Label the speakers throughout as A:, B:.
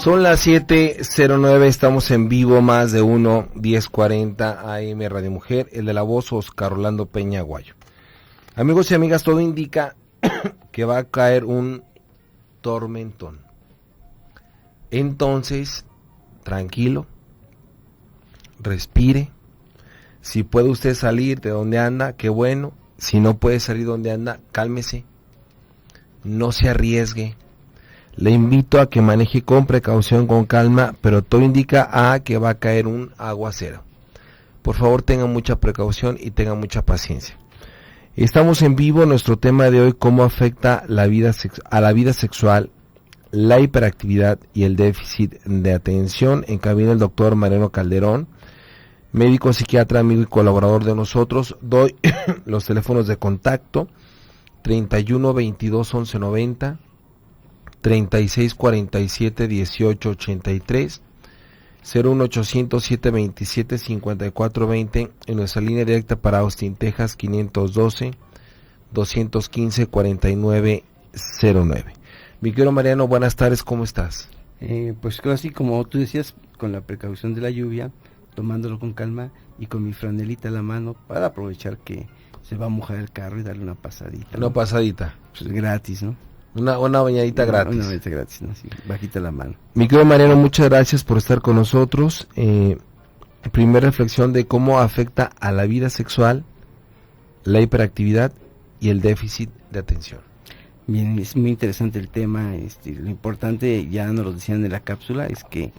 A: Son las 7:09, estamos en vivo, más de uno, 10:40 AM Radio Mujer, el de la voz Oscar Orlando Peña Aguayo. Amigos y amigas, todo indica que va a caer un tormentón. Entonces, tranquilo, respire. Si puede usted salir de donde anda, qué bueno. Si no puede salir de donde anda, cálmese, no se arriesgue. Le invito a que maneje con precaución, con calma, pero todo indica a que va a caer un aguacero. Por favor, tenga mucha precaución y tenga mucha paciencia. Estamos en vivo, nuestro tema de hoy, cómo afecta a la vida sexual, la hiperactividad y el déficit de atención. En cabina el doctor Mariano Calderón, médico psiquiatra, amigo y colaborador de nosotros. Doy los teléfonos de contacto: 31 22 11 90, 36 47 18 83, 01 800 727 54 20, en nuestra línea directa para Austin, Texas, 512 215 49 09. Mi querido Mariano, buenas tardes, ¿cómo estás?
B: Pues así como tú decías, con la precaución de la lluvia, tomándolo con calma y con mi franelita en la mano para aprovechar que se va a mojar el carro y darle una pasadita.
A: Una pasadita.
B: Pues gratis, ¿no?
A: Una bañadita gratis.
B: Una bañadita gratis, ¿no? Sí, bajita la mano.
A: Mi querido Mariano, muchas gracias por estar con nosotros. Primera reflexión de cómo afecta a la vida sexual, la hiperactividad y el déficit de atención.
B: Bien, es muy interesante el tema. Lo importante, ya nos lo decían en la cápsula, es que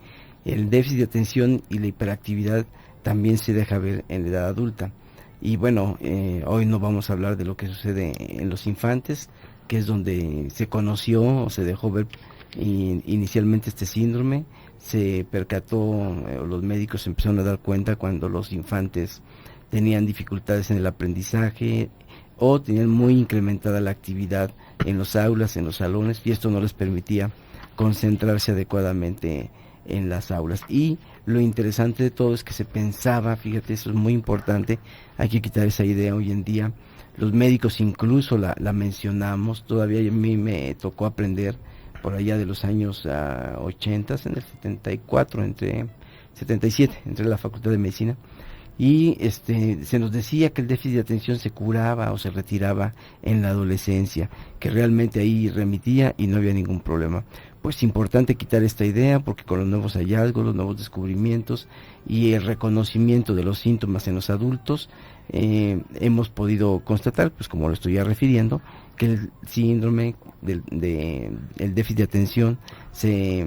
B: el déficit de atención y la hiperactividad también se deja ver en la edad adulta. Y bueno, hoy no vamos a hablar de lo que sucede en los infantes, que es donde se conoció o se dejó ver inicialmente este síndrome. Se percató, los médicos empezaron a dar cuenta cuando los infantes tenían dificultades en el aprendizaje o tenían muy incrementada la actividad en los aulas, en los salones, y esto no les permitía concentrarse adecuadamente en las aulas. Y lo interesante de todo es que se pensaba, fíjate, eso es muy importante, hay que quitar esa idea hoy en día. Los médicos incluso la mencionamos, todavía a mí me tocó aprender por allá de los años 80, en el 74, 77, entré a la Facultad de Medicina, y se nos decía que el déficit de atención se curaba o se retiraba en la adolescencia, que realmente ahí remitía y no había ningún problema. Pues importante quitar esta idea, porque con los nuevos hallazgos, los nuevos descubrimientos y el reconocimiento de los síntomas en los adultos, hemos podido constatar, pues como lo estoy ya refiriendo, que el síndrome del déficit de atención se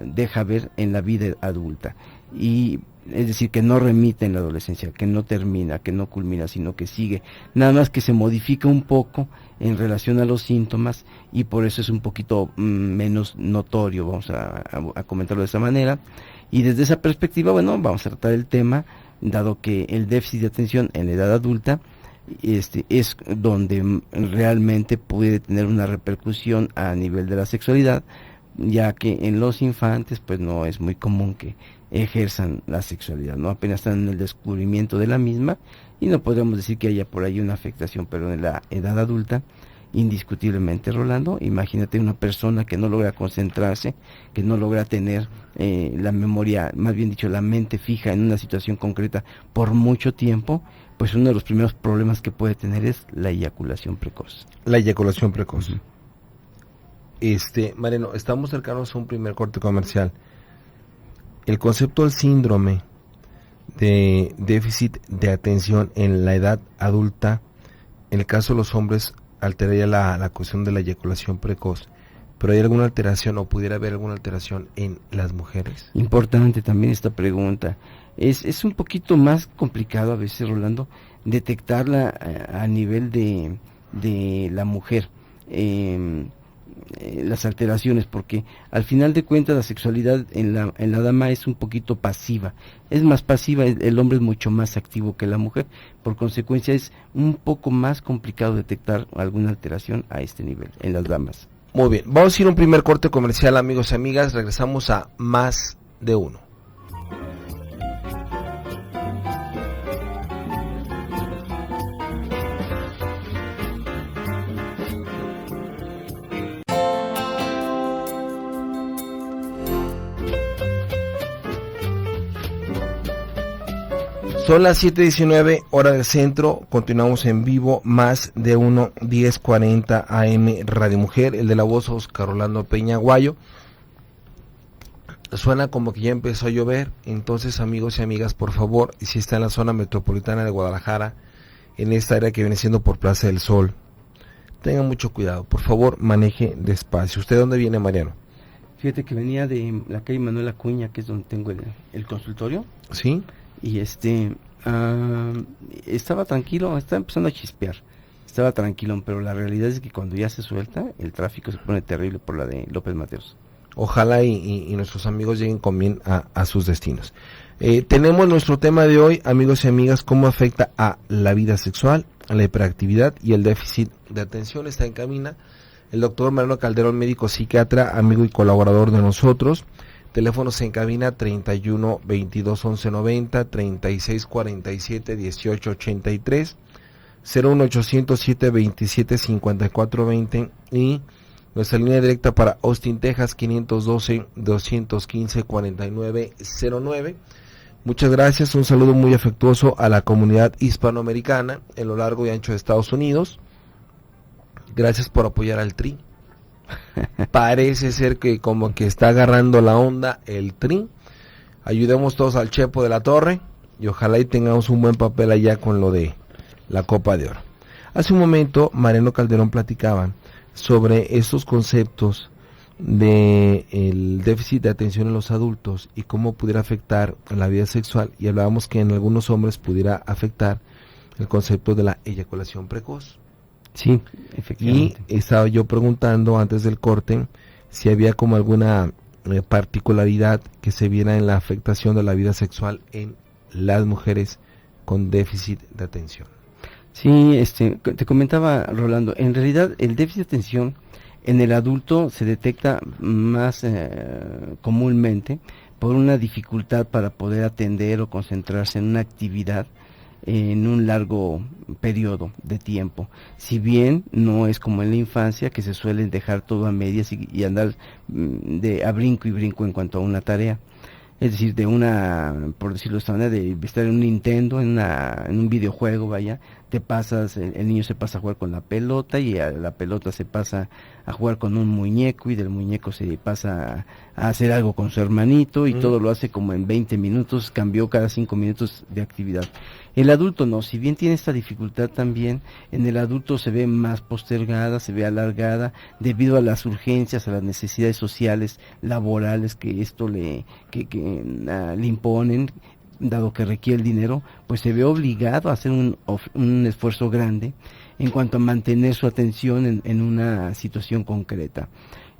B: deja ver en la vida adulta, y es decir, que no remite en la adolescencia, que no termina, que no culmina, sino que sigue, nada más que se modifica un poco en relación a los síntomas, y por eso es un poquito menos notorio, vamos a comentarlo de esa manera. Y desde esa perspectiva, bueno, vamos a tratar el tema, dado que el déficit de atención en la edad adulta es donde realmente puede tener una repercusión a nivel de la sexualidad, ya que en los infantes pues no es muy común que ejerzan la sexualidad, ¿no? Apenas están en el descubrimiento de la misma, y no podríamos decir que haya por ahí una afectación, pero en la edad adulta, indiscutiblemente, Rolando, imagínate una persona que no logra concentrarse, que no logra tener la memoria, más bien dicho, la mente fija en una situación concreta por mucho tiempo, pues uno de los primeros problemas que puede tener es la eyaculación precoz.
A: La eyaculación precoz. Mariano, estamos cercanos a un primer corte comercial. El concepto del síndrome de déficit de atención en la edad adulta, en el caso de los hombres, alteraría la cuestión de la eyaculación precoz, pero ¿hay alguna alteración o pudiera haber alguna alteración en las mujeres? Importante también esta pregunta.
B: Es un poquito más complicado a veces, Rolando, detectarla a nivel de la mujer. Las alteraciones, porque al final de cuentas la sexualidad en la dama es un poquito pasiva, es más pasiva, el hombre es mucho más activo que la mujer, por consecuencia es un poco más complicado detectar alguna alteración a este nivel en las damas.
A: Muy bien, vamos a ir a un primer corte comercial, amigos y amigas, regresamos a Más de Uno. Son las 7:19 hora del centro, continuamos en vivo, más de 1040 AM Radio Mujer, el de la voz Oscar Orlando Peña Aguayo. Suena como que ya empezó a llover, entonces amigos y amigas, por favor, si está en la zona metropolitana de Guadalajara, en esta área que viene siendo por Plaza del Sol, tengan mucho cuidado, por favor, maneje despacio. ¿Usted dónde viene, Mariano?
B: Fíjate que venía de la calle Manuel Acuña, que es donde tengo el consultorio.
A: ¿Sí?
B: Y estaba tranquilo, estaba empezando a chispear, estaba tranquilo, pero la realidad es que cuando ya se suelta, el tráfico se pone terrible por la de López Mateos.
A: Ojalá y nuestros amigos lleguen con bien a sus destinos. Tenemos nuestro tema de hoy, amigos y amigas, cómo afecta a la vida sexual, a la hiperactividad y el déficit de atención. Está en cabina el doctor Mariano Calderón, médico psiquiatra, amigo y colaborador de nosotros. Teléfonos en cabina 31 22 11 90, 36 47 18 83, 01 800 727 54 20 y nuestra línea directa para Austin, Texas, 512 215 49 09. Muchas gracias, un saludo muy afectuoso a la comunidad hispanoamericana en lo largo y ancho de Estados Unidos. Gracias por apoyar al TRI. Parece ser que como que está agarrando la onda el TRI. Ayudemos todos al Chepo de la Torre y ojalá y tengamos un buen papel allá con lo de la Copa de Oro. Hace un momento Mariano Calderón platicaba sobre estos conceptos de el déficit de atención en los adultos y cómo pudiera afectar a la vida sexual, y hablábamos que en algunos hombres pudiera afectar el concepto de la eyaculación precoz.
B: Sí, efectivamente.
A: Y estaba yo preguntando antes del corte si había como alguna particularidad que se viera en la afectación de la vida sexual en las mujeres con déficit de atención.
B: Sí, te comentaba, Rolando, en realidad el déficit de atención en el adulto se detecta más comúnmente por una dificultad para poder atender o concentrarse en una actividad en un largo periodo de tiempo. Si bien no es como en la infancia, que se suelen dejar todo a medias y andar a brinco y brinco en cuanto a una tarea. Es decir, por decirlo de esta manera, de estar en un Nintendo, en un videojuego, vaya, te pasas, el niño se pasa a jugar con la pelota y a la pelota se pasa a jugar con un muñeco y del muñeco se pasa a hacer algo con su hermanito y todo lo hace como en 20 minutos, cambió cada 5 minutos de actividad. El adulto no, si bien tiene esta dificultad también, en el adulto se ve más postergada, se ve alargada, debido a las urgencias, a las necesidades sociales, laborales que esto le imponen, dado que requiere el dinero, pues se ve obligado a hacer un esfuerzo grande en cuanto a mantener su atención en una situación concreta.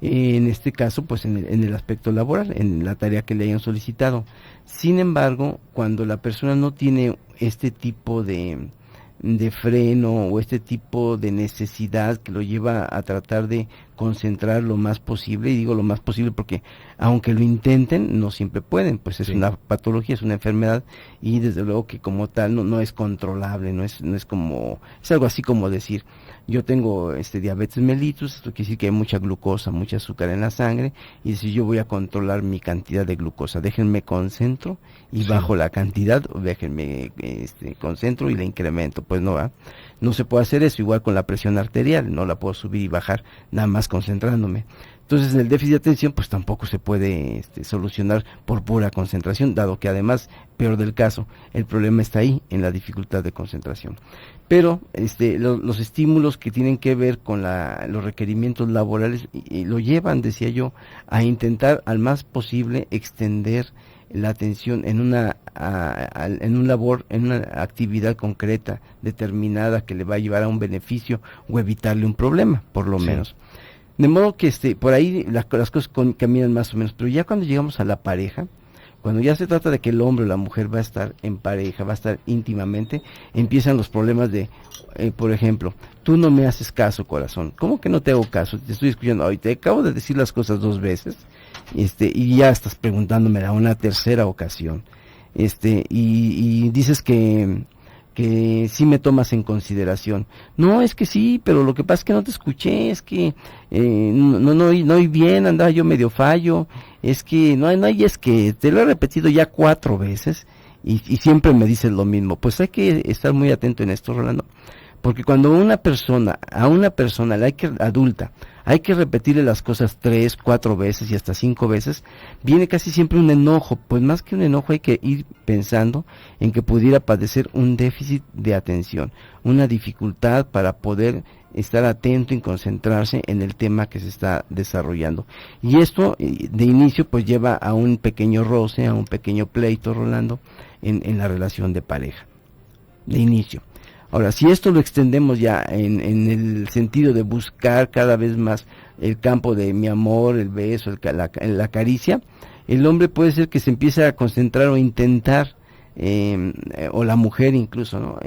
B: En este caso, pues en el aspecto laboral, en la tarea que le hayan solicitado. Sin embargo, cuando la persona no tiene este tipo de freno o este tipo de necesidad que lo lleva a tratar de concentrar lo más posible, y digo lo más posible porque aunque lo intenten, no siempre pueden, pues es una patología, es una enfermedad, y desde luego que como tal no es controlable, no es como, es algo así como decir, yo tengo diabetes mellitus, esto quiere decir que hay mucha glucosa, mucha azúcar en la sangre, y si yo voy a controlar mi cantidad de glucosa, déjenme concentro y bajo la cantidad, déjenme concentro y la incremento, pues no se puede hacer eso. Igual con la presión arterial, no la puedo subir y bajar nada más concentrándome. Entonces en el déficit de atención pues tampoco se puede solucionar por pura concentración, dado que además, peor del caso, el problema está ahí, en la dificultad de concentración. Pero los estímulos que tienen que ver con los requerimientos laborales lo llevan, decía yo, a intentar al más posible extender la atención en una actividad concreta, determinada, que le va a llevar a un beneficio o evitarle un problema, por lo menos. De modo que por ahí las cosas caminan más o menos, pero ya cuando llegamos a la pareja, cuando ya se trata de que el hombre o la mujer va a estar en pareja, va a estar íntimamente, empiezan los problemas de, por ejemplo, tú no me haces caso, corazón. ¿Cómo que no te hago caso? Te estoy escuchando hoy, te acabo de decir las cosas 2 veces, y ya estás preguntándomela una tercera ocasión, y dices que sí me tomas en consideración. No, es que sí, pero lo que pasa es que no te escuché, es que no oí bien, andaba yo medio fallo, es que no hay, es que te lo he repetido ya 4 veces y siempre me dicen lo mismo. Pues hay que estar muy atento en esto, Rolando, porque cuando a una persona adulta, hay que repetirle las cosas 3, 4 veces y hasta 5 veces, viene casi siempre un enojo. Pues más que un enojo hay que ir pensando en que pudiera padecer un déficit de atención, una dificultad para poder estar atento y concentrarse en el tema que se está desarrollando. Y esto de inicio pues lleva a un pequeño roce, a un pequeño pleito, Rolando, en la relación de pareja, de inicio. Ahora, si esto lo extendemos ya en el sentido de buscar cada vez más el campo de mi amor, el beso, la caricia, el hombre puede ser que se empiece a concentrar o intentar, o la mujer incluso, ¿no?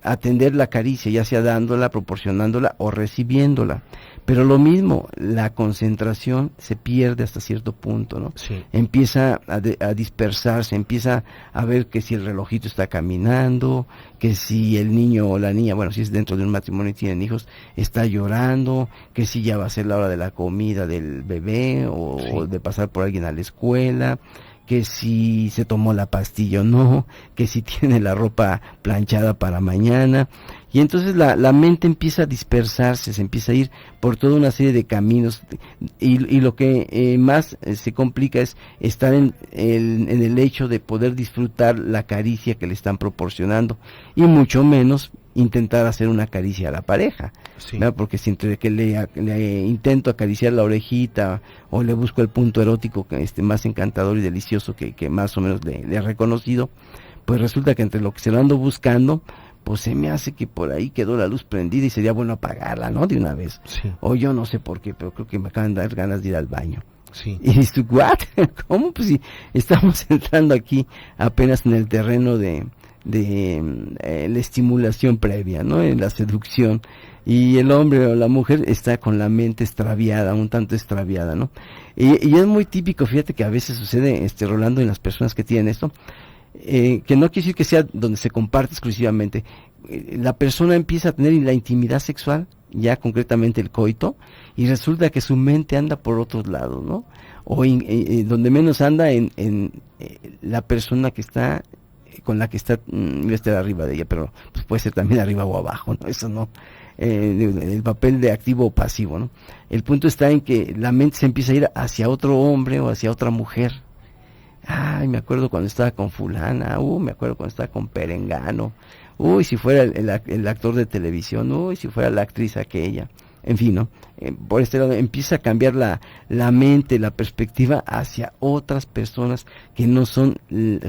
B: Atender la caricia, ya sea dándola, proporcionándola o recibiéndola. Pero lo mismo, la concentración se pierde hasta cierto punto, ¿no?
A: Sí.
B: Empieza a dispersarse, empieza a ver que si el relojito está caminando, que si el niño o la niña, bueno, si es dentro de un matrimonio y tienen hijos, está llorando, que si ya va a ser la hora de la comida del bebé o de pasar por alguien a la escuela, que si se tomó la pastilla o no, que si tiene la ropa planchada para mañana. Y entonces la mente empieza a dispersarse, se empieza a ir por toda una serie de caminos, y lo que más se complica es estar en el hecho de poder disfrutar la caricia que le están proporcionando, y mucho menos intentar hacer una caricia a la pareja,
A: sí.
B: Porque si entre que le intento acariciar la orejita o le busco el punto erótico que más encantador y delicioso que más o menos le he reconocido, pues resulta que entre lo que se lo ando buscando, pues se me hace que por ahí quedó la luz prendida y sería bueno apagarla, ¿no? De una vez.
A: Sí.
B: O yo no sé por qué, pero creo que me acaban de dar ganas de ir al baño.
A: Sí.
B: Y dices tú, ¿what? ¿Cómo? Pues sí, estamos entrando aquí apenas en el terreno de la estimulación previa, ¿no? En la seducción. Y el hombre o la mujer está con la mente extraviada, un tanto extraviada, ¿no? Y es muy típico, fíjate que a veces sucede, Rolando, en las personas que tienen esto, que no quiere decir que sea donde se comparte exclusivamente. La persona empieza a tener la intimidad sexual, ya concretamente el coito, y resulta que su mente anda por otros lados, ¿no? O donde menos anda en la persona que está, con la que está, debe estar arriba de ella, pero pues puede ser también arriba o abajo, ¿no? Eso no, el papel de activo o pasivo, ¿no? El punto está en que la mente se empieza a ir hacia otro hombre o hacia otra mujer. Ay, me acuerdo cuando estaba con fulana, me acuerdo cuando estaba con perengano, si fuera el actor de televisión, si fuera la actriz aquella, en fin, ¿no? Por este lado empieza a cambiar la mente, la perspectiva hacia otras personas que no son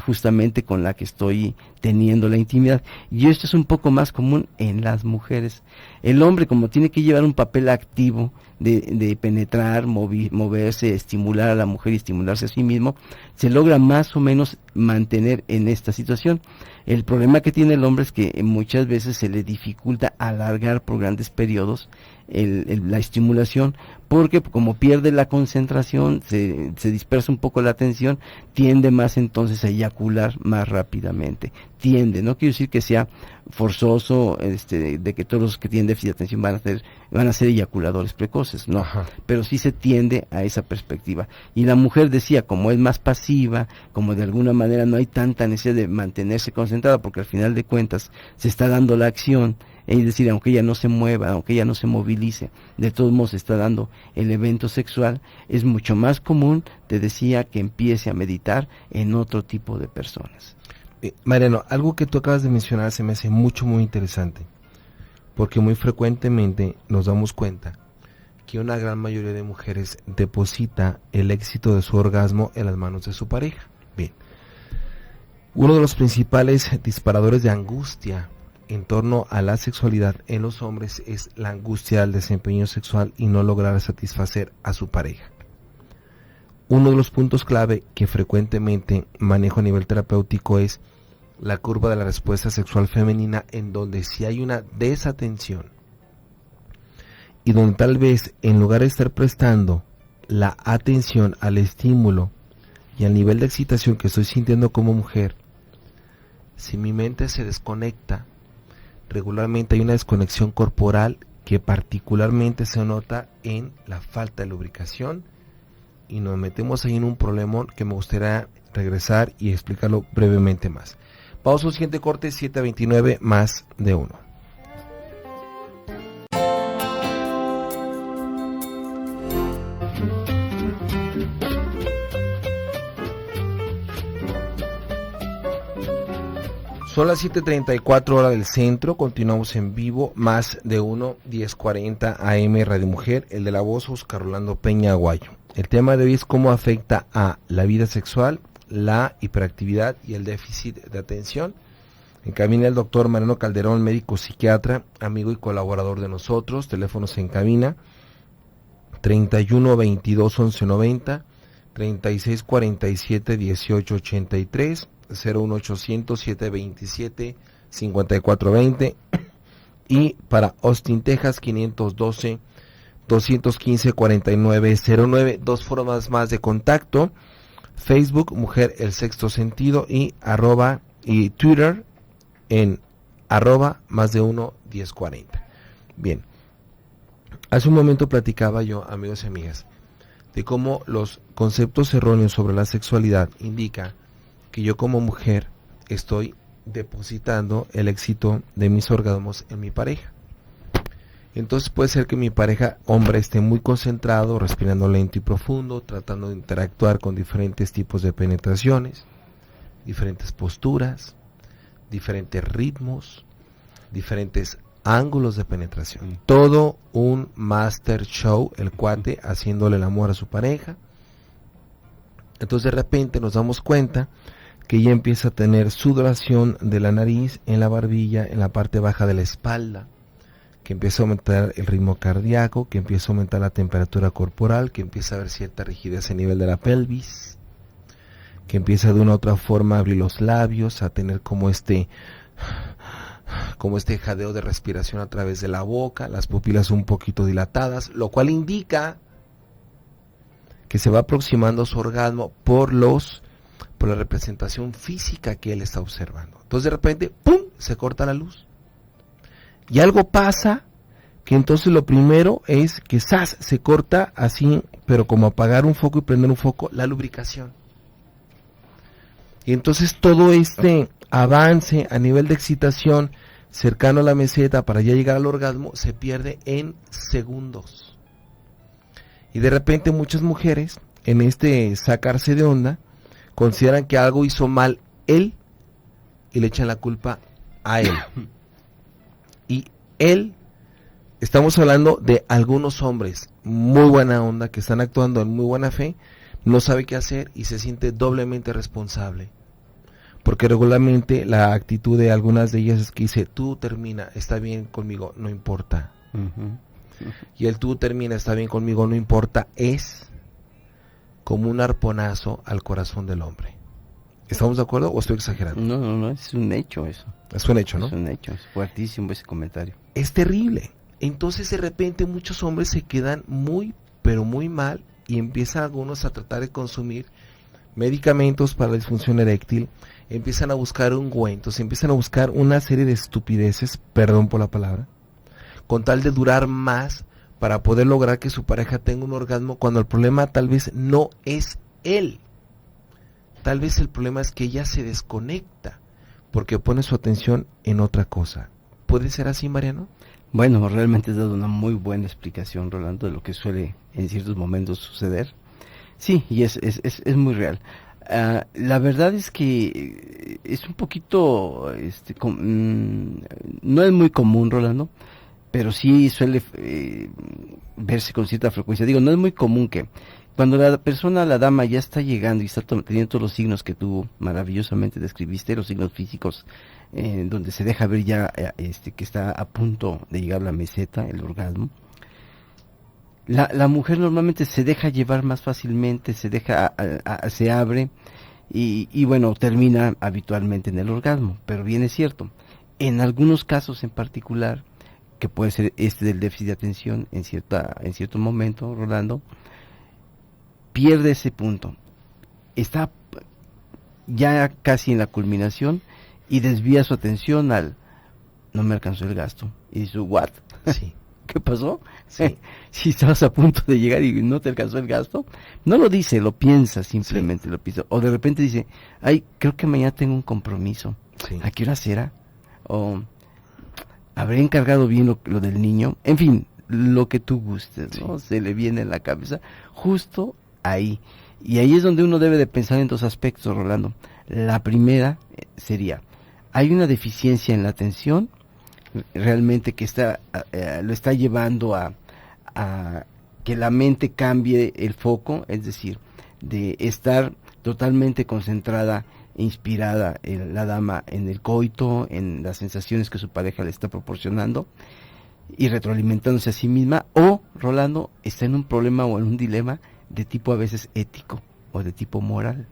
B: justamente con la que estoy teniendo la intimidad. Y esto es un poco más común en las mujeres. El hombre, como tiene que llevar un papel activo de penetrar, moverse, estimular a la mujer y estimularse a sí mismo, se logra más o menos mantener en esta situación. El problema que tiene el hombre es que muchas veces se le dificulta alargar por grandes periodos la estimulación, porque como pierde la concentración, se dispersa un poco la atención, tiende más entonces a eyacular más rápidamente. Tiende, no quiero decir que sea forzoso, de que todos los que tienen déficit de atención van a ser eyaculadores precoces, no. Ajá. Pero sí se tiende a esa perspectiva. Y la mujer decía, como es más pasiva, como de alguna manera no hay tanta necesidad de mantenerse concentrada, porque al final de cuentas se está dando la acción, es decir, aunque ella no se mueva, aunque ella no se movilice, de todos modos se está dando el evento sexual, es mucho más común, te decía, que empiece a meditar en otro tipo de personas.
A: Mariano, algo que tú acabas de mencionar se me hace muy interesante, porque muy frecuentemente nos damos cuenta que una gran mayoría de mujeres deposita el éxito de su orgasmo en las manos de su pareja. Bien, uno de los principales disparadores de angustia en torno a la sexualidad en los hombres es la angustia del desempeño sexual y no lograr satisfacer a su pareja. Uno de los puntos clave que frecuentemente manejo a nivel terapéutico es la curva de la respuesta sexual femenina, en donde si hay una desatención y donde tal vez en lugar de estar prestando la atención al estímulo y al nivel de excitación que estoy sintiendo como mujer, si mi mente se desconecta, regularmente hay una desconexión corporal que particularmente se nota en la falta de lubricación y nos metemos ahí en un problemón que me gustaría regresar y explicarlo brevemente más. Vamos a un siguiente corte, 7:29 más de 1. Son las 7:34 hora del centro, continuamos en vivo, más de 1, 10:40 AM Radio Mujer, el de la voz Oscar Rolando Peña Aguayo. El tema de hoy es cómo afecta a la vida sexual, la hiperactividad y el déficit de atención. En cabina el doctor Mariano Calderón, médico psiquiatra, amigo y colaborador de nosotros, teléfonos en cabina 31 22 11 90, 36 47 18 83, 01800 727 5420 y para Austin, Texas 512 215 4909. Dos formas más de contacto: Facebook Mujer el Sexto Sentido y Twitter en más de 1 1040. Bien, hace un momento platicaba yo, amigos y amigas, de cómo los conceptos erróneos sobre la sexualidad indican que yo como mujer estoy depositando el éxito de mis orgasmos en mi pareja. Entonces puede ser que mi pareja hombre esté muy concentrado, respirando lento y profundo, tratando de interactuar con diferentes tipos de penetraciones, diferentes posturas, diferentes ritmos, diferentes ángulos de penetración. Todo un master show, el cuate haciéndole el amor a su pareja. Entonces de repente nos damos cuenta que ella empieza a tener sudoración de la nariz, en la barbilla, en la parte baja de la espalda, que empieza a aumentar el ritmo cardíaco, que empieza a aumentar la temperatura corporal, que empieza a haber cierta rigidez a nivel de la pelvis, que empieza de una u otra forma a abrir los labios, a tener como este jadeo de respiración a través de la boca, las pupilas un poquito dilatadas, lo cual indica que se va aproximando a su orgasmo por la representación física que él está observando. Entonces de repente, ¡pum!, se corta la luz. Y algo pasa, que entonces lo primero es que ¡zas!, se corta así, pero como apagar un foco y prender un foco, la lubricación. Y entonces todo este avance a nivel de excitación cercano a la meseta para ya llegar al orgasmo se pierde en segundos. Y de repente muchas mujeres, en este sacarse de onda, consideran que algo hizo mal él y le echan la culpa a él. Y él, estamos hablando de algunos hombres muy buena onda, que están actuando en muy buena fe, no sabe qué hacer y se siente doblemente responsable. Porque regularmente la actitud de algunas de ellas es que dice, tú termina, está bien conmigo, no importa. Y el tú termina, está bien conmigo, no importa, es como un arponazo al corazón del hombre. ¿Estamos de acuerdo o estoy exagerando?
B: No, es un hecho eso.
A: Es un hecho, ¿no?
B: Es un hecho, es fuertísimo ese comentario.
A: Es terrible. Entonces de repente muchos hombres se quedan muy, pero muy mal y empiezan algunos a tratar de consumir medicamentos para la disfunción eréctil, empiezan a buscar ungüentos, empiezan a buscar una serie de estupideces, perdón por la palabra, con tal de durar más para poder lograr que su pareja tenga un orgasmo, cuando el problema tal vez no es él. Tal vez el problema es que ella se desconecta porque pone su atención en otra cosa. ¿Puede ser así, Mariano?
B: Bueno, realmente has dado una muy buena explicación, Rolando, de lo que suele en ciertos momentos suceder. Sí, y es muy real. La verdad es que es un poquito, no es muy común, Rolando, pero sí suele verse con cierta frecuencia. Digo, no es muy común que cuando la dama ya está llegando y está teniendo todos los signos que tú maravillosamente describiste, los signos físicos, donde se deja ver ya que está a punto de llegar a la meseta, el orgasmo, la mujer normalmente se deja llevar más fácilmente, se abre y bueno, termina habitualmente en el orgasmo. Pero bien es cierto, en algunos casos en particular, que puede ser del déficit de atención en cierto momento, Rolando, pierde ese punto, está ya casi en la culminación y desvía su atención al no me alcanzó el gasto y dice, ¿what?
A: Sí.
B: ¿qué pasó?
A: Sí.
B: Si estabas a punto de llegar y no te alcanzó el gasto, no lo dice, lo piensa, simplemente lo piensa. O de repente dice, ay, creo que mañana tengo un compromiso.
A: Sí.
B: ¿A qué hora será? O habré encargado bien lo del niño. En fin, lo que tú gustes, ¿no? Se le viene en la cabeza justo ahí. Y ahí es donde uno debe de pensar en dos aspectos, Rolando. La primera sería, hay una deficiencia en la atención, realmente que lo está llevando a que la mente cambie el foco, es decir, de estar totalmente concentrada, inspirada la dama en el coito, en las sensaciones que su pareja le está proporcionando y retroalimentándose a sí misma, o Rolando está en un problema o en un dilema de tipo a veces ético o de tipo moral,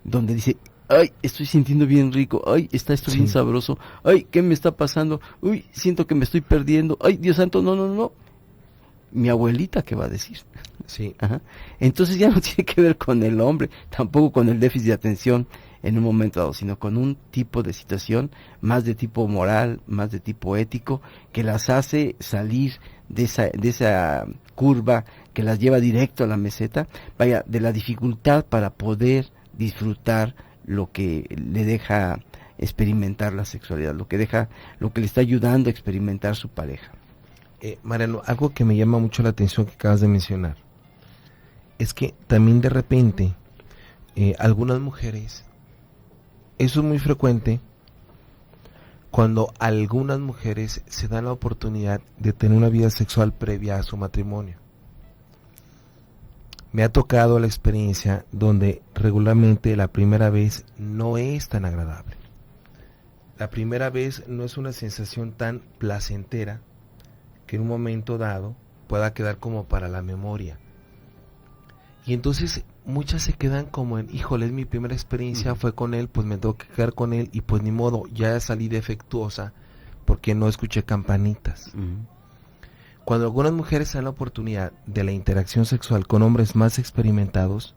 B: donde dice, ay, estoy sintiendo bien rico, ay, está esto bien sabroso, ay, ¿qué me está pasando? Uy, siento que me estoy perdiendo, ay, Dios santo, no, mi abuelita, ¿qué va a decir?
A: Sí.
B: Ajá. Entonces ya no tiene que ver con el hombre, tampoco con el déficit de atención en un momento dado, sino con un tipo de situación más de tipo moral, más de tipo ético, que las hace salir de esa curva, que las lleva directo a la meseta, vaya, de la dificultad para poder disfrutar lo que le deja experimentar la sexualidad, lo que le está ayudando a experimentar su pareja.
A: Mariano, algo que me llama mucho la atención que acabas de mencionar, es que también de repente, algunas mujeres, eso es muy frecuente, cuando algunas mujeres se dan la oportunidad de tener una vida sexual previa a su matrimonio. Me ha tocado la experiencia donde regularmente la primera vez no es tan agradable. La primera vez no es una sensación tan placentera que en un momento dado pueda quedar como para la memoria. Y entonces muchas se quedan como en, híjole, es mi primera experiencia, fue con él, pues me tengo que quedar con él y pues ni modo, ya salí defectuosa porque no escuché campanitas. Cuando algunas mujeres se dan la oportunidad de la interacción sexual con hombres más experimentados,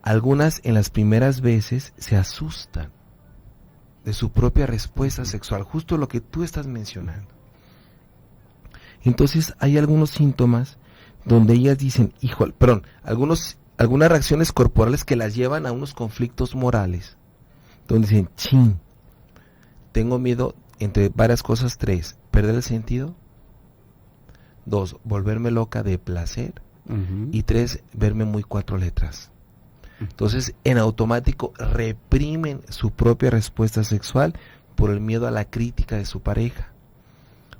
A: algunas en las primeras veces se asustan de su propia respuesta sexual, justo lo que tú estás mencionando. Entonces hay algunos síntomas donde ellas dicen, híjole, algunas reacciones corporales que las llevan a unos conflictos morales, donde dicen, chin, tengo miedo, entre varias cosas, 3, perder el sentido, 2, volverme loca de placer, y 3, verme muy 4 letras. Entonces, en automático, reprimen su propia respuesta sexual por el miedo a la crítica de su pareja,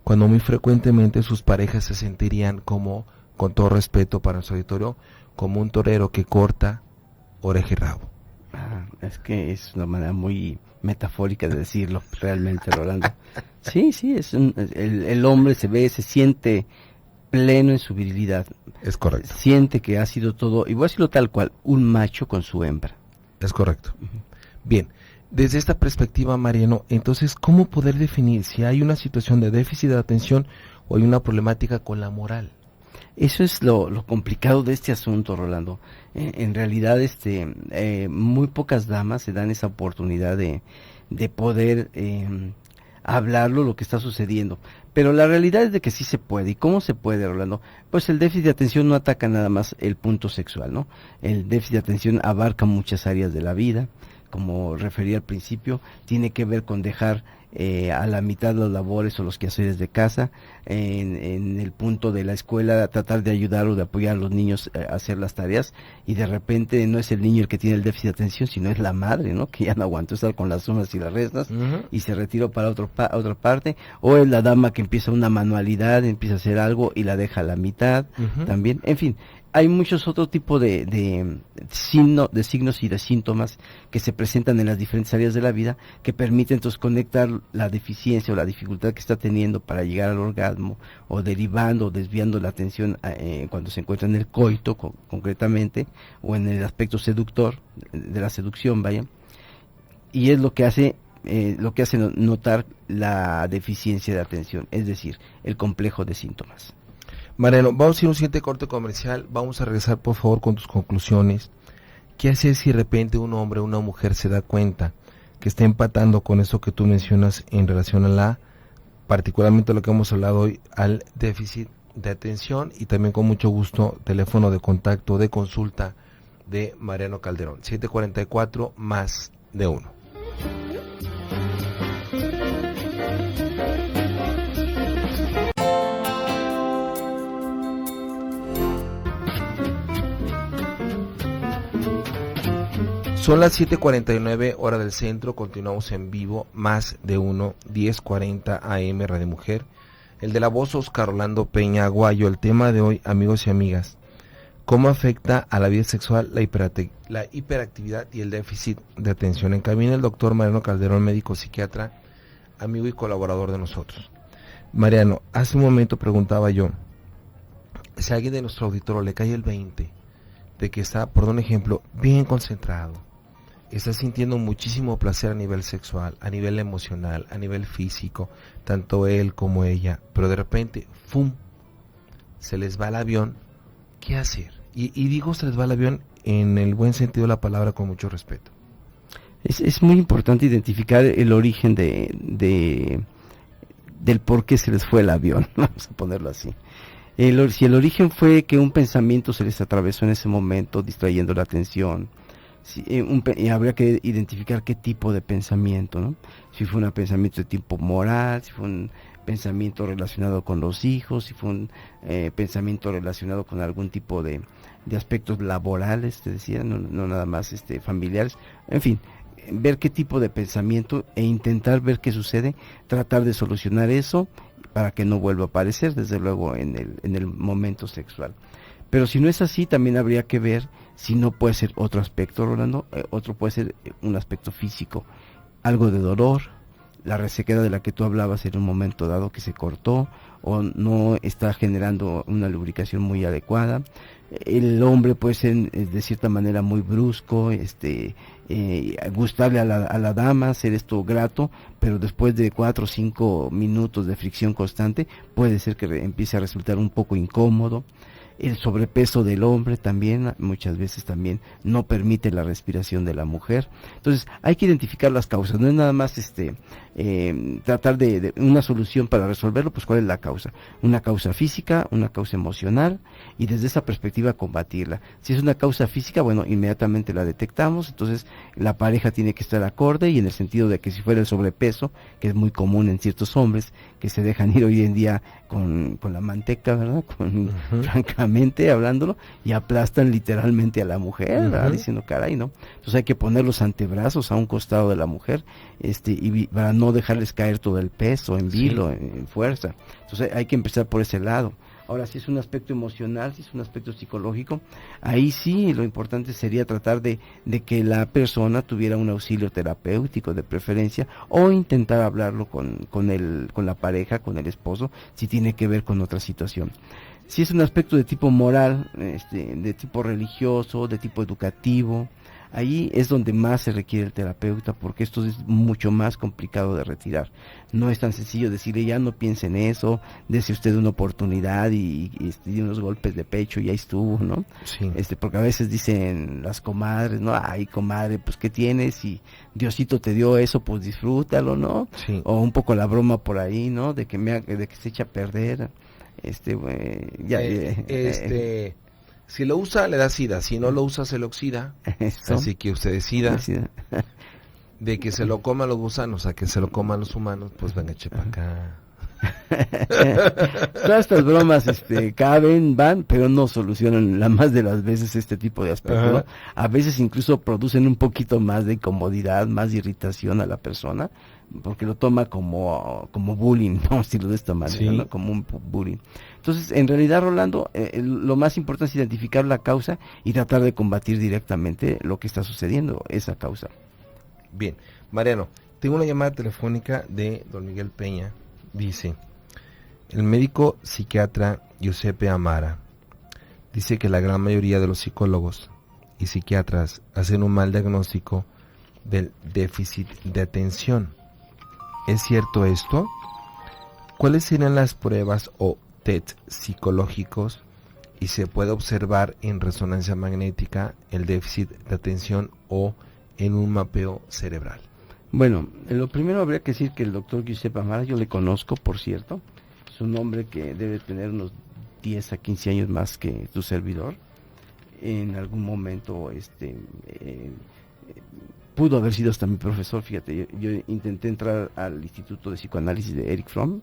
A: cuando muy frecuentemente sus parejas se sentirían como, con todo respeto para nuestro auditorio, como un torero que corta oreja y rabo.
B: Es que es una manera muy metafórica de decirlo, realmente, Rolando. Sí, el hombre se siente pleno en su virilidad.
A: Es correcto.
B: Siente que ha sido todo, y voy a decirlo tal cual, un macho con su hembra.
A: Es correcto. Bien, desde esta perspectiva, Mariano, entonces, ¿cómo poder definir si hay una situación de déficit de atención o hay una problemática con la moral?
B: Eso es lo complicado de este asunto, Rolando. En realidad, muy pocas damas se dan esa oportunidad de poder hablarlo, lo que está sucediendo. Pero la realidad es de que sí se puede. ¿Y cómo se puede, Rolando? Pues el déficit de atención no ataca nada más el punto sexual, ¿no? El déficit de atención abarca muchas áreas de la vida. Como refería al principio, tiene que ver con dejar a la mitad los labores o los quehaceres de casa, en el punto de la escuela, tratar de ayudar o de apoyar a los niños a hacer las tareas, y de repente no es el niño el que tiene el déficit de atención, sino es la madre, ¿no? Que ya no aguantó estar con las sumas y las restas, y se retiró para otra parte, o es la dama que empieza una manualidad, empieza a hacer algo y la deja a la mitad, también, en fin. Hay muchos otros tipos de signos y de síntomas que se presentan en las diferentes áreas de la vida, que permiten entonces conectar la deficiencia o la dificultad que está teniendo para llegar al orgasmo, o derivando o desviando la atención cuando se encuentra en el coito concretamente, o en el aspecto seductor, de la seducción, vaya, y es lo que hace notar la deficiencia de atención, es decir, el complejo de síntomas.
A: Mariano, vamos a ir a un siguiente corte comercial, vamos a regresar por favor con tus conclusiones. ¿Qué hacer si de repente un hombre o una mujer se da cuenta que está empatando con eso que tú mencionas en relación a la particularmente lo que hemos hablado hoy, al déficit de atención, y también con mucho gusto teléfono de contacto de consulta de Mariano Calderón, 744 más de 1. Son las 7:49 hora del centro, continuamos en vivo, más de 1, 10:40 AM Radio Mujer. El de la voz, Oscar Orlando Peña Aguayo. El tema de hoy, amigos y amigas, ¿cómo afecta a la vida sexual la hiperactividad y el déficit de atención? En cabina el doctor Mariano Calderón, médico psiquiatra, amigo y colaborador de nosotros. Mariano, hace un momento preguntaba yo, si a alguien de nuestro auditorio le cae el 20 de que está, por un ejemplo, bien concentrado, está sintiendo muchísimo placer a nivel sexual, a nivel emocional, a nivel físico, tanto él como ella, pero de repente, ¡fum!, se les va el avión, ¿qué hacer? Y digo se les va el avión en el buen sentido de la palabra, con mucho respeto.
B: Es muy importante identificar el origen del por qué se les fue el avión, vamos a ponerlo así. Si el origen fue que un pensamiento se les atravesó en ese momento, distrayendo la atención, habría que identificar qué tipo de pensamiento, ¿no? Si fue un pensamiento de tipo moral, si fue un pensamiento relacionado con los hijos, si fue un pensamiento relacionado con algún tipo de aspectos laborales, te decía, no nada más familiares, en fin, ver qué tipo de pensamiento e intentar ver qué sucede, tratar de solucionar eso para que no vuelva a aparecer, desde luego, en el momento sexual. Pero si no es así, también habría que ver si no puede ser otro aspecto, Rolando, otro puede ser un aspecto físico, algo de dolor, la resequedad de la que tú hablabas en un momento dado que se cortó, o no está generando una lubricación muy adecuada. El hombre puede ser de cierta manera muy brusco, gustarle a la dama, ser esto grato, pero después de 4 o 5 minutos de fricción constante, puede ser que empiece a resultar un poco incómodo. El sobrepeso del hombre también, muchas veces también no permite la respiración de la mujer. Entonces hay que identificar las causas, no es nada más tratar de una solución para resolverlo, pues cuál es la causa. Una causa física, una causa emocional, y desde esa perspectiva combatirla. Si es una causa física, bueno, inmediatamente la detectamos, entonces la pareja tiene que estar acorde, y en el sentido de que si fuera el sobrepeso, que es muy común en ciertos hombres, que se dejan ir hoy en día con la manteca, ¿verdad? Francamente hablándolo, y aplastan literalmente a la mujer, ¿verdad? Diciendo, caray, ¿no? Entonces hay que poner los antebrazos a un costado de la mujer, y para no dejarles caer todo el peso en vilo, en fuerza. Entonces hay que empezar por ese lado. Ahora, si es un aspecto emocional, si es un aspecto psicológico, ahí sí lo importante sería tratar de que la persona tuviera un auxilio terapéutico de preferencia, o intentar hablarlo con la pareja, con el esposo, si tiene que ver con otra situación. Si es un aspecto de tipo moral, de tipo religioso, de tipo educativo, ahí es donde más se requiere el terapeuta, porque esto es mucho más complicado de retirar. No es tan sencillo decirle, ya no piense en eso, dése usted una oportunidad y unos golpes de pecho y ahí estuvo, ¿no?
A: Sí.
B: Porque a veces dicen las comadres, ¿no? Ay, comadre, pues ¿qué tienes? Si Diosito te dio eso, pues disfrútalo, ¿no?
A: Sí.
B: O un poco la broma por ahí, ¿no? De que se echa a perder.
A: Si lo usa, le da sida. Si no lo usa, se lo oxida.
B: Eso.
A: Así que usted decida de que se lo coman los gusanos a que se lo coman los humanos, pues venga, eche para acá.
B: Todas estas bromas caben, van, pero no solucionan la más de las veces este tipo de aspectos, ¿no? A veces incluso producen un poquito más de incomodidad, más de irritación a la persona, porque lo toma como bullying, vamos a decirlo de esta manera, ¿no? Como un bullying. Entonces, en realidad, Rolando, lo más importante es identificar la causa y tratar de combatir directamente lo que está sucediendo, esa causa.
A: Bien, Mariano, tengo una llamada telefónica de don Miguel Peña. Dice, el médico psiquiatra Giuseppe Amara dice que la gran mayoría de los psicólogos y psiquiatras hacen un mal diagnóstico del déficit de atención. ¿Es cierto esto? ¿Cuáles serían las pruebas o test psicológicos y se puede observar en resonancia magnética el déficit de atención o en un mapeo cerebral?
B: Bueno, lo primero habría que decir que el doctor Giuseppe Amara, yo le conozco, por cierto, es un hombre que debe tener unos 10 a 15 años más que tu servidor. En algún momento pudo haber sido hasta mi profesor, fíjate, yo intenté entrar al Instituto de Psicoanálisis de Erich Fromm,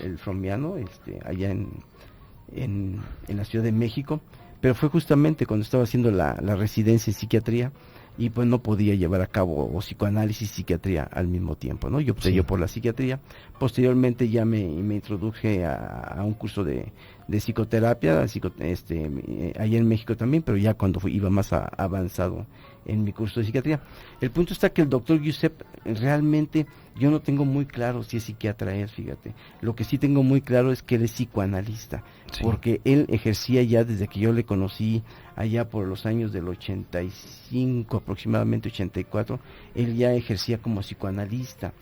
B: el frommiano, allá en la Ciudad de México, pero fue justamente cuando estaba haciendo la residencia en psiquiatría, y pues no podía llevar a cabo o psicoanálisis y psiquiatría al mismo tiempo, ¿no? Yo opté yo por la psiquiatría. Posteriormente ya me introduje a un curso de psicoterapia, allá en México también, pero ya cuando iba más avanzado en mi curso de psiquiatría. El punto está que el doctor Giuseppe, realmente yo no tengo muy claro si es psiquiatra él, fíjate. Lo que sí tengo muy claro es que él es psicoanalista, porque él ejercía ya desde que yo le conocí, allá por los años del 85, aproximadamente 84, él ya ejercía como psicoanalista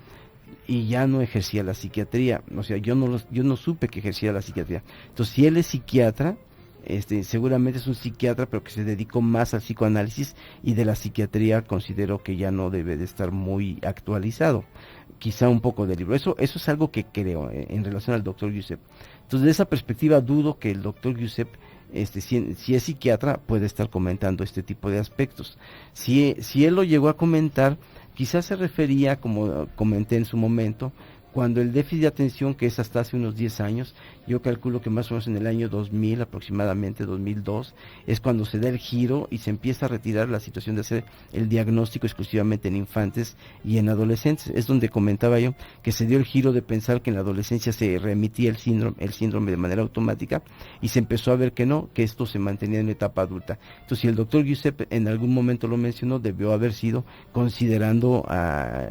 B: y ya no ejercía la psiquiatría. O sea, yo no supe que ejercía la psiquiatría. Entonces, si él es psiquiatra, seguramente es un psiquiatra, pero que se dedicó más al psicoanálisis, y de la psiquiatría considero que ya no debe de estar muy actualizado. Quizá un poco de libro. Eso es algo que creo en relación al doctor Giuseppe. Entonces, de esa perspectiva, dudo que el doctor Giuseppe, si es psiquiatra, puede estar comentando este tipo de aspectos. Si él lo llegó a comentar, quizás se refería, como comenté en su momento, cuando el déficit de atención, que es hasta hace unos 10 años, yo calculo que más o menos en el año 2000, aproximadamente 2002, es cuando se da el giro y se empieza a retirar la situación de hacer el diagnóstico exclusivamente en infantes y en adolescentes. Es donde comentaba yo que se dio el giro de pensar que en la adolescencia se remitía el síndrome de manera automática, y se empezó a ver que no, que esto se mantenía en la etapa adulta. Entonces, si el doctor Giuseppe en algún momento lo mencionó, debió haber sido considerando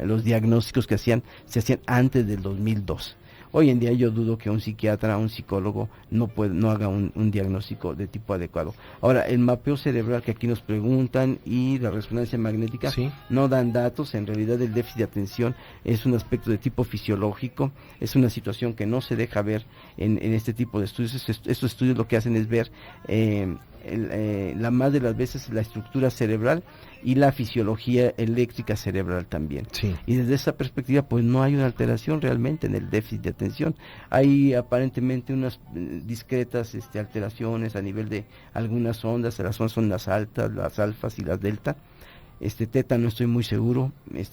B: los diagnósticos que se hacían antes del 2002. Hoy en día yo dudo que un psiquiatra, un psicólogo no haga un diagnóstico de tipo adecuado. Ahora, el mapeo cerebral que aquí nos preguntan y la resonancia magnética no dan datos. En realidad el déficit de atención es un aspecto de tipo fisiológico, es una situación que no se deja ver en este tipo de estudios. Estos estudios lo que hacen es ver la más de las veces la estructura cerebral y la fisiología eléctrica cerebral también. Y desde esa perspectiva pues no hay una alteración realmente en el déficit de atención. Hay aparentemente unas discretas alteraciones a nivel de algunas ondas. Las ondas altas, las alfas y las delta. Teta no estoy muy seguro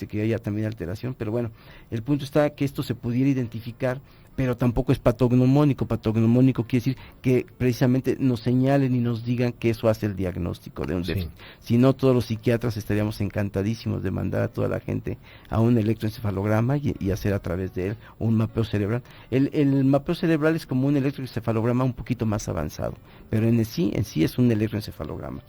B: que haya también alteración, pero bueno, el punto está que esto se pudiera identificar, pero tampoco es patognomónico. Patognomónico quiere decir que precisamente nos señalen y nos digan que eso hace el diagnóstico de un déficit. Si no, todos los psiquiatras estaríamos encantadísimos de mandar a toda la gente a un electroencefalograma y hacer a través de él un mapeo cerebral. El mapeo cerebral es como un electroencefalograma un poquito más avanzado, pero en sí es un electroencefalograma.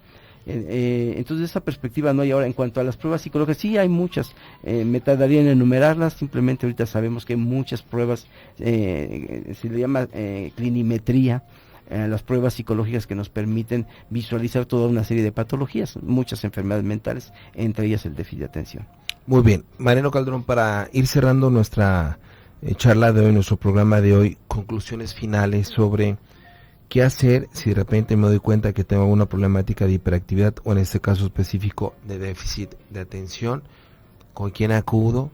B: Entonces, de esa perspectiva no hay. Ahora, en cuanto a las pruebas psicológicas, sí hay muchas, me tardaría en enumerarlas. Simplemente ahorita sabemos que hay muchas pruebas, se le llama clinimetría, las pruebas psicológicas que nos permiten visualizar toda una serie de patologías, muchas enfermedades mentales, entre ellas el déficit de atención.
A: Muy bien, Mariano Calderón, para ir cerrando nuestra charla de hoy, nuestro programa de hoy, conclusiones finales sobre ¿qué hacer si de repente me doy cuenta que tengo alguna problemática de hiperactividad, o en este caso específico de déficit de atención? ¿Con quién acudo?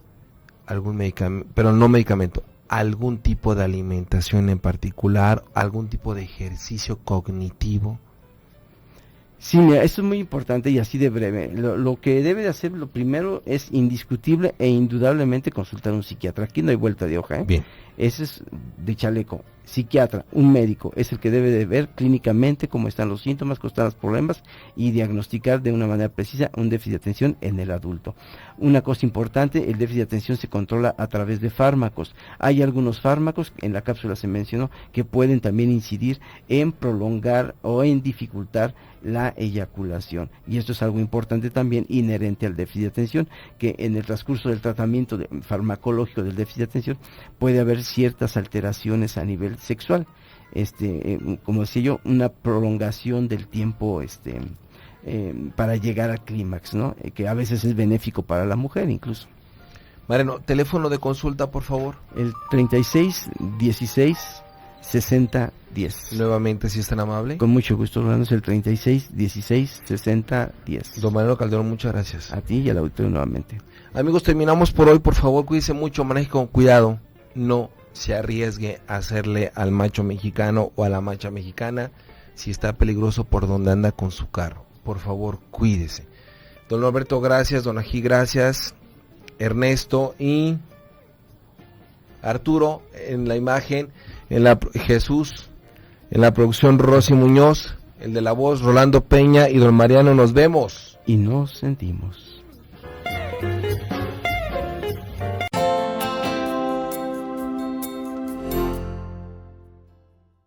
A: Algún medicamento, pero no medicamento, algún tipo de alimentación en particular, algún tipo de ejercicio cognitivo.
B: Sí, mira, esto es muy importante y así de breve. Lo que debe de hacer, lo primero, es indiscutible e indudablemente consultar a un psiquiatra. Aquí no hay vuelta de hoja, ¿eh?
A: Bien.
B: Ese es de chaleco. Psiquiatra, un médico, es el que debe de ver clínicamente cómo están los síntomas, cómo están los problemas, y diagnosticar de una manera precisa un déficit de atención en el adulto. Una cosa importante, el déficit de atención se controla a través de fármacos. Hay algunos fármacos, en la cápsula se mencionó, que pueden también incidir en prolongar o en dificultar la eyaculación, y esto es algo importante también inherente al déficit de atención, que en el transcurso del tratamiento farmacológico del déficit de atención puede haber ciertas alteraciones a nivel sexual, como decía yo, una prolongación del tiempo para llegar al clímax, ¿no? Que a veces es benéfico para la mujer incluso.
A: Mariano, teléfono de consulta, por favor.
B: El 36 16 6010.
A: Nuevamente, si es tan amable.
B: Con mucho gusto, Rolando, es el 36 16 60 10.
A: Don Manuel Calderón, muchas gracias.
B: A ti y al auditorio nuevamente.
A: Amigos, terminamos por hoy. Por favor, cuídense mucho, maneje con cuidado. No se arriesgue a hacerle al macho mexicano o a la macha mexicana si está peligroso por donde anda con su carro. Por favor, cuídese. Don Norberto, gracias. Don Ají, gracias. Ernesto y Arturo en la imagen, Jesús en la producción, Rosy Muñoz, el de la voz, Rolando Peña y don Mariano. Nos vemos
B: y nos sentimos.